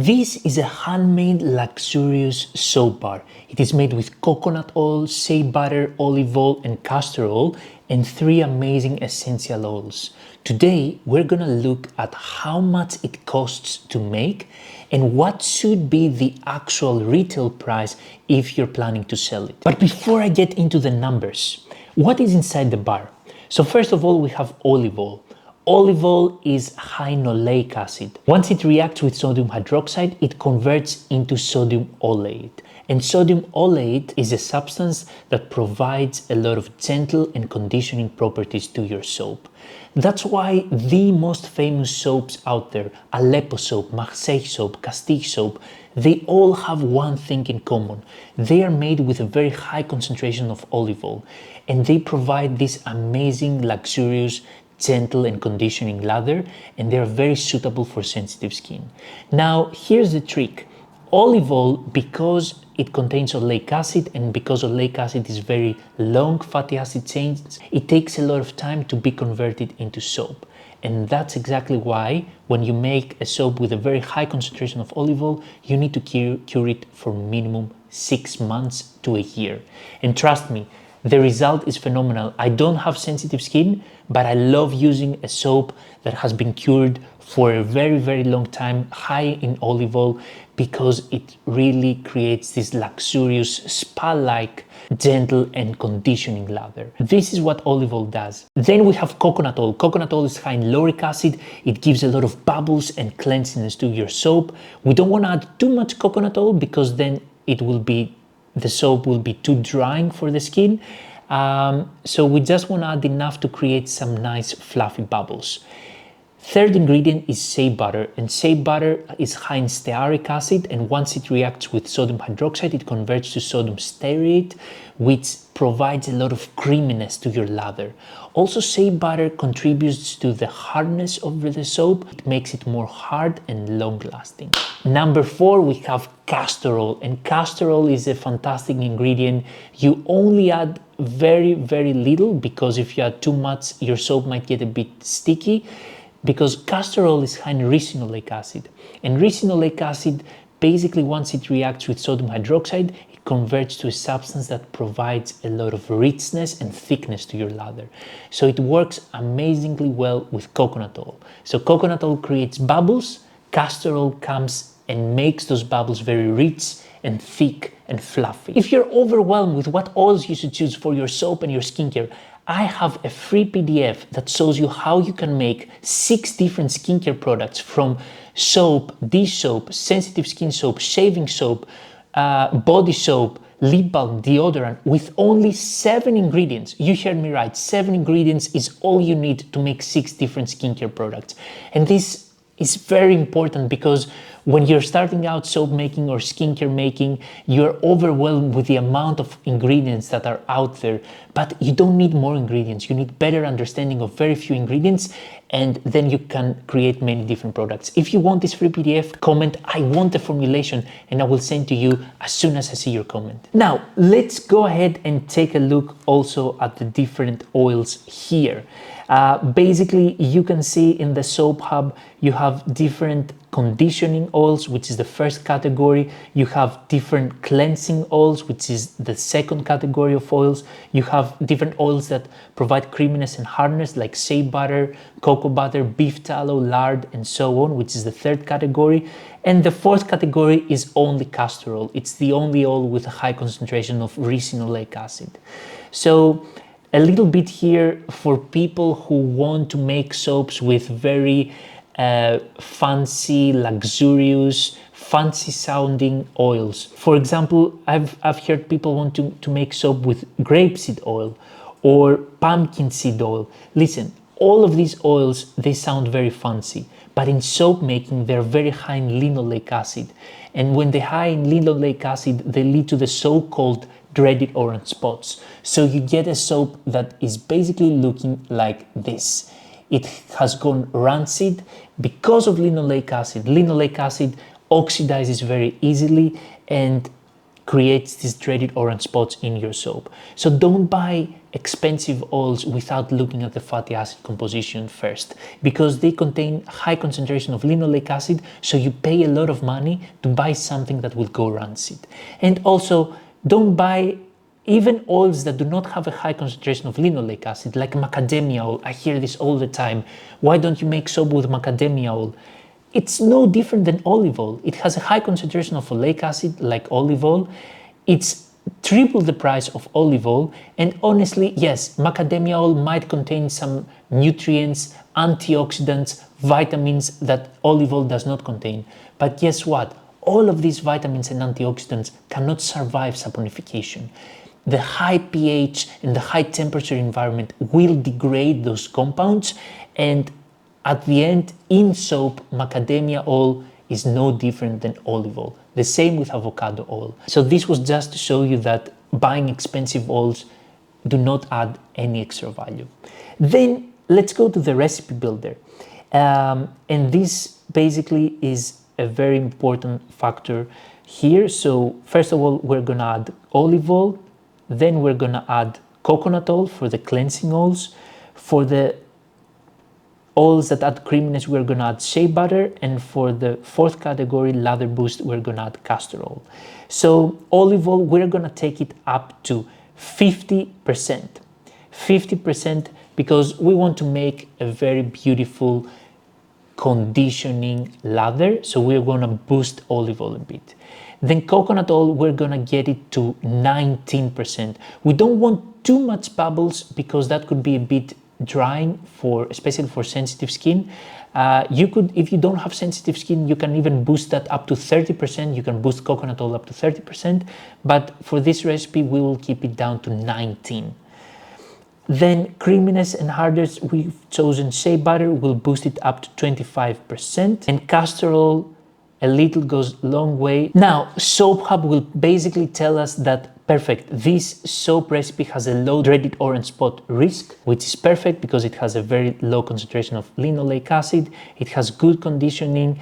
This is a handmade luxurious soap bar. It is made with coconut oil, shea butter, olive oil and castor oil and 3 amazing essential oils. Today we're gonna look at how much it costs to make and what should be the actual retail price if you're planning to sell it. But before I get into the numbers, what is inside the bar? So first of all, we have olive oil. Olive oil is high in oleic acid. Once it reacts with sodium hydroxide, it converts into sodium oleate. And sodium oleate is a substance that provides a lot of gentle and conditioning properties to your soap. That's why the most famous soaps out there, Aleppo soap, Marseille soap, Castille soap, they all have one thing in common. They are made with a very high concentration of olive oil, and they provide this amazing, luxurious, gentle and conditioning lather, and they are very suitable for sensitive skin. Now, here's the trick. Olive oil, because it contains oleic acid and because oleic acid is very long fatty acid chains, it takes a lot of time to be converted into soap. And that's exactly why when you make a soap with a very high concentration of olive oil, you need to cure it for minimum 6 months to a year. And trust me, the result is phenomenal. I don't have sensitive skin, but I love using a soap that has been cured for a very, very long time, high in olive oil, because it really creates this luxurious spa-like, gentle and conditioning lather. This is what olive oil does. Then we have coconut oil. Coconut oil is high in lauric acid. It gives a lot of bubbles and cleansiness to your soap. We don't want to add too much coconut oil because then the soap will be too drying for the skin. So we just want to add enough to create some nice fluffy bubbles. Third ingredient is shea butter, and shea butter is high in stearic acid, and once it reacts with sodium hydroxide, it converts to sodium stearate, which provides a lot of creaminess to your lather. Also, shea butter contributes to the hardness of the soap. It makes it more hard and long-lasting. Number 4, we have castor oil, and castor oil is a fantastic ingredient. You only add very, very little, because if you add too much, your soap might get a bit sticky, because castor oil is high in ricinoleic acid. And ricinoleic acid, basically once it reacts with sodium hydroxide, it converts to a substance that provides a lot of richness and thickness to your lather. So it works amazingly well with coconut oil. So coconut oil creates bubbles, castor oil comes and makes those bubbles very rich and thick and fluffy. If you're overwhelmed with what oils you should choose for your soap and your skincare, I have a free PDF that shows you how you can make 6 different skincare products, from soap, dish soap, sensitive skin soap, shaving soap, body soap, lip balm, deodorant, with only 7 ingredients. You heard me right, 7 ingredients is all you need to make 6 different skincare products. And this is very important, because when you're starting out soap making or skincare making, you're overwhelmed with the amount of ingredients that are out there, but you don't need more ingredients. You need better understanding of very few ingredients, and then you can create many different products. If you want this free PDF, comment "I want the formulation" and I will send to you as soon as I see your comment. Now, let's go ahead and take a look also at the different oils here. Basically, you can see in the soap hub, you have different conditioning oils, which is the first category. You have different cleansing oils, which is the second category of oils. You have different oils that provide creaminess and hardness, like shea butter, cocoa butter, beef tallow, lard, and so on, which is the third category. And the fourth category is only castor oil. It's the only oil with a high concentration of ricinoleic acid. So a little bit here for people who want to make soaps with very fancy, luxurious, fancy sounding oils. For example, I've heard people want to make soap with grapeseed oil or pumpkin seed oil. Listen, all of these oils, they sound very fancy, but in soap making, they're very high in linoleic acid. And when they're high in linoleic acid, they lead to the so-called dreaded orange spots. So you get a soap that is basically looking like this. It has gone rancid because of linoleic acid. Linoleic acid oxidizes very easily and creates these dreaded orange spots in your soap. So don't buy expensive oils without looking at the fatty acid composition first, because they contain high concentration of linoleic acid, so you pay a lot of money to buy something that will go rancid. And also, don't buy even oils that do not have a high concentration of linoleic acid, like macadamia oil. I hear this all the time. Why don't you make soap with macadamia oil? It's no different than olive oil. It has a high concentration of oleic acid like olive oil. It's triple the price of olive oil, and honestly, yes, macadamia oil might contain some nutrients, antioxidants, vitamins that olive oil does not contain. But guess what? All of these vitamins and antioxidants cannot survive saponification. The high pH and the high temperature environment will degrade those compounds, and at the end, in soap, macadamia oil is no different than olive oil. The same with avocado oil. So this was just to show you that buying expensive oils do not add any extra value. Then let's go to the recipe builder. And this basically is a very important factor here. So first of all, we're gonna add olive oil, then we're gonna add coconut oil for the cleansing oils. For the oils that add creaminess, we're gonna add shea butter, and for the fourth category, lather boost, we're gonna add castor oil. So olive oil, we're gonna take it up to 50%. 50% because we want to make a very beautiful conditioning lather, so we're gonna boost olive oil a bit. Then coconut oil, we're gonna get it to 19%. We don't want too much bubbles because that could be a bit drying, especially for sensitive skin. You could, if you don't have sensitive skin, you can even boost that up to 30%. You can boost coconut oil up to 30%, but for this recipe, we will keep it down to 19. Then creaminess and hardness, we've chosen shea butter, we'll boost it up to 25%, and castor oil, a little goes a long way. Now, Soap Hub will basically tell us that perfect, this soap recipe has a low dreaded orange spot risk, which is perfect because it has a very low concentration of linoleic acid. It has good conditioning,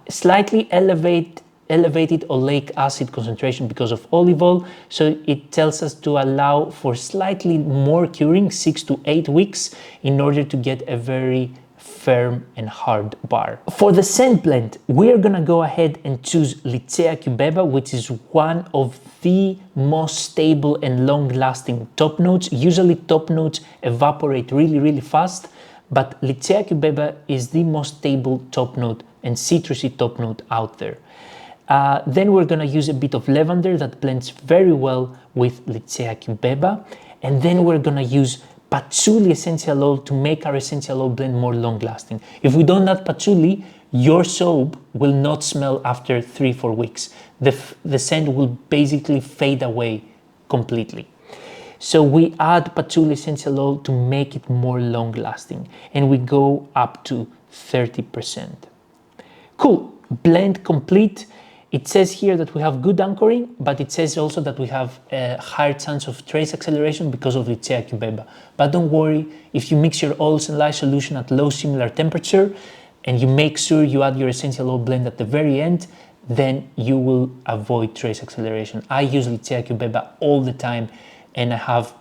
slightly elevated oleic acid concentration because of olive oil. So it tells us to allow for slightly more curing, 6 to 8 weeks, in order to get a very firm and hard bar. For the scent blend, we're gonna go ahead and choose Lychea cubeba, which is one of the most stable and long-lasting top notes. Usually top notes evaporate really fast, but Lychea cubeba is the most stable top note and citrusy top note out there. Then we're gonna use a bit of lavender that blends very well with Lychea cubeba, and then we're gonna use patchouli essential oil to make our essential oil blend more long lasting. If we don't add patchouli, your soap will not smell after 3-4 weeks. The scent will basically fade away completely. So we add patchouli essential oil to make it more long lasting, and we go up to 30%. Cool, blend complete. It says here that we have good anchoring, but it says also that we have a higher chance of trace acceleration because of the Lychea cubeba. But don't worry, if you mix your oils and lye solution at low similar temperature and you make sure you add your essential oil blend at the very end, then you will avoid trace acceleration. I use Lychea cubeba all the time and I have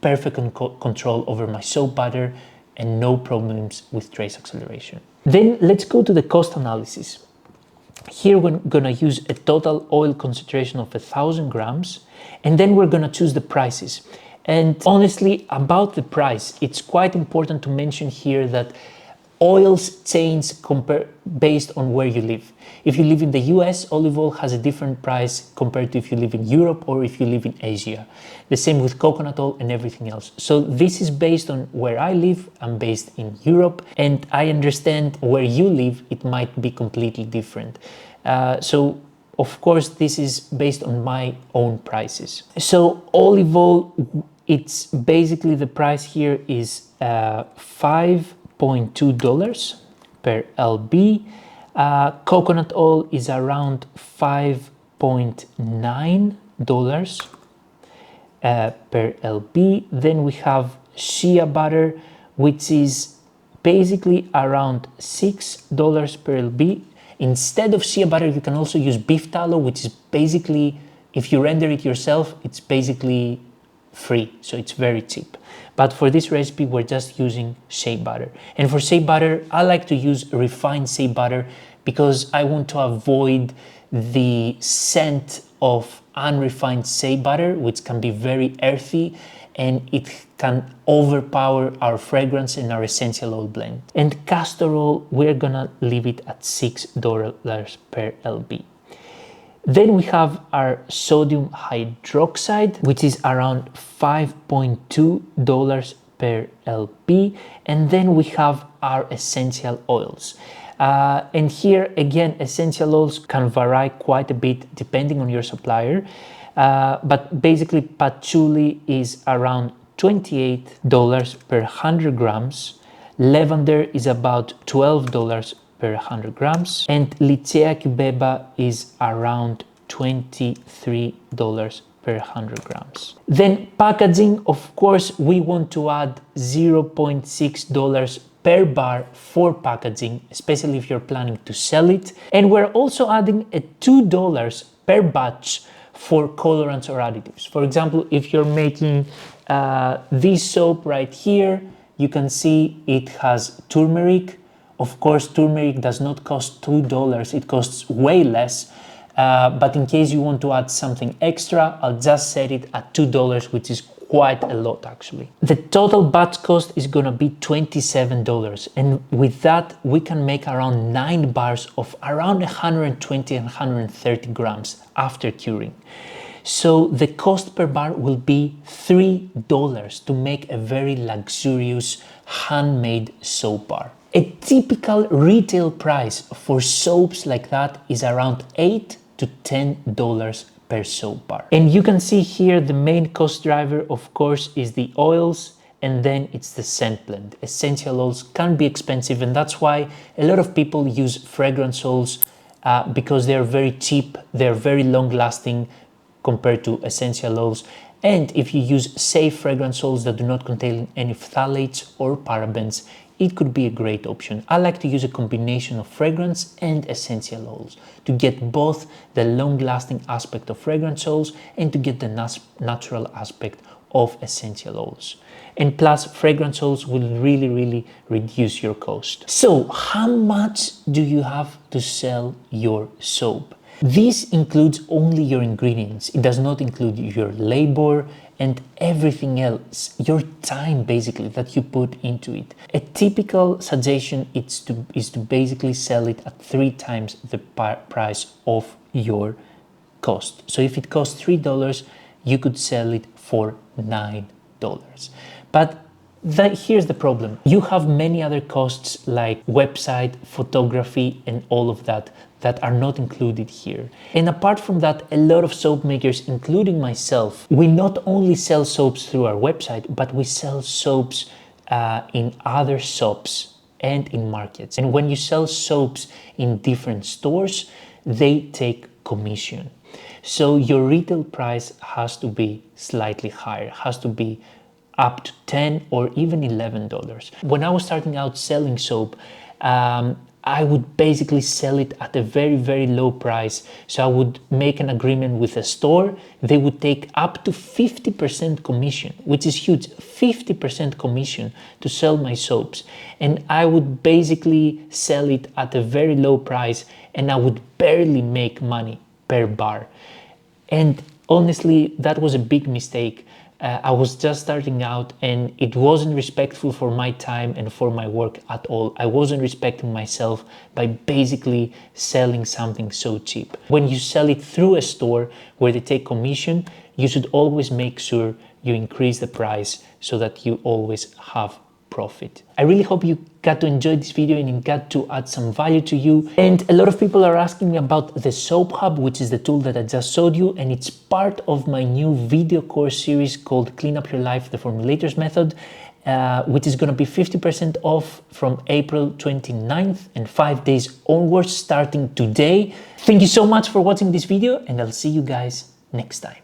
perfect control over my soap butter and no problems with trace acceleration. Then let's go to the cost analysis. Here we're gonna use a total oil concentration of 1,000 grams, and then we're gonna choose the prices. And honestly, about the price, it's quite important to mention here that oils change based on where you live. If you live in the US, olive oil has a different price compared to if you live in Europe or if you live in Asia. The same with coconut oil and everything else. So this is based on where I live. I'm based in Europe, and I understand where you live, it might be completely different. So of course, this is based on my own prices. So olive oil, it's basically the price here is $5.2 per lb. Coconut oil is around $5.9 per lb. Then we have shea butter, which is basically around $6 per lb. Instead of shea butter, you can also use beef tallow, which is basically, if you render it yourself, it's basically free, so it's very cheap. But for this recipe, we're just using shea butter. And for shea butter, I like to use refined shea butter because I want to avoid the scent of unrefined shea butter, which can be very earthy and it can overpower our fragrance and our essential oil blend. And castor oil, we're gonna leave it at $6 per lb. Then we have our sodium hydroxide, which is around $5.2 per lb. And then we have our essential oils. And here again, essential oils can vary quite a bit depending on your supplier. But basically patchouli is around $28 per 100 grams. Lavender is about $12 per 100 grams. And Lychea cubeba is around $23 per 100 grams. Then packaging, of course, we want to add $0.6 per bar for packaging, especially if you're planning to sell it. And we're also adding a $2 per batch for colorants or additives. For example, if you're making this soap right here, you can see it has turmeric. Of course, turmeric does not cost $2, it costs way less. But in case you want to add something extra, I'll just set it at $2, which is quite a lot actually. The total batch cost is gonna be $27, and with that we can make around 9 bars of around 120 and 130 grams after curing. So the cost per bar will be $3 to make a very luxurious handmade soap bar. A typical retail price for soaps like that is around $8 to $10 per soap bar. And you can see here the main cost driver, of course, is the oils, and then it's the scent blend. Essential oils can be expensive, and that's why a lot of people use fragrance oils because they're very cheap, they're very long lasting compared to essential oils. And if you use safe fragrance oils that do not contain any phthalates or parabens, it could be a great option. I like to use a combination of fragrance and essential oils to get both the long-lasting aspect of fragrance oils and to get the natural aspect of essential oils. And plus, fragrance oils will really reduce your cost. So, how much do you have to sell your soap? This includes only your ingredients. It does not include your labor and everything else, your time basically that you put into it. A typical suggestion is to basically sell it at 3 times the price of your cost. So if it costs $3, you could sell it for $9. But here's the problem. You have many other costs like website, photography, and all of that are not included here. And apart from that, a lot of soap makers, including myself, we not only sell soaps through our website, but we sell soaps in other shops and in markets. And when you sell soaps in different stores, they take commission. So your retail price has to be slightly higher, has to be up to $10 or even $11. When I was starting out selling soap, I would basically sell it at a very low price. So I would make an agreement with a store. They would take up to 50% commission, which is huge, 50% commission to sell my soaps. And I would basically sell it at a very low price and I would barely make money per bar. And honestly, that was a big mistake. I was just starting out and it wasn't respectful for my time and for my work at all. I wasn't respecting myself by basically selling something so cheap. When you sell it through a store where they take commission, you should always make sure you increase the price so that you always have profit. I really hope you got to enjoy this video and it got to add some value to you. And a lot of people are asking me about the Soap Hub, which is the tool that I just showed you, and it's part of my new video course series called Clean Up Your Life, the Formulators Method, which is going to be 50% off from April 29th and 5 days onwards starting today. Thank you so much for watching this video and I'll see you guys next time.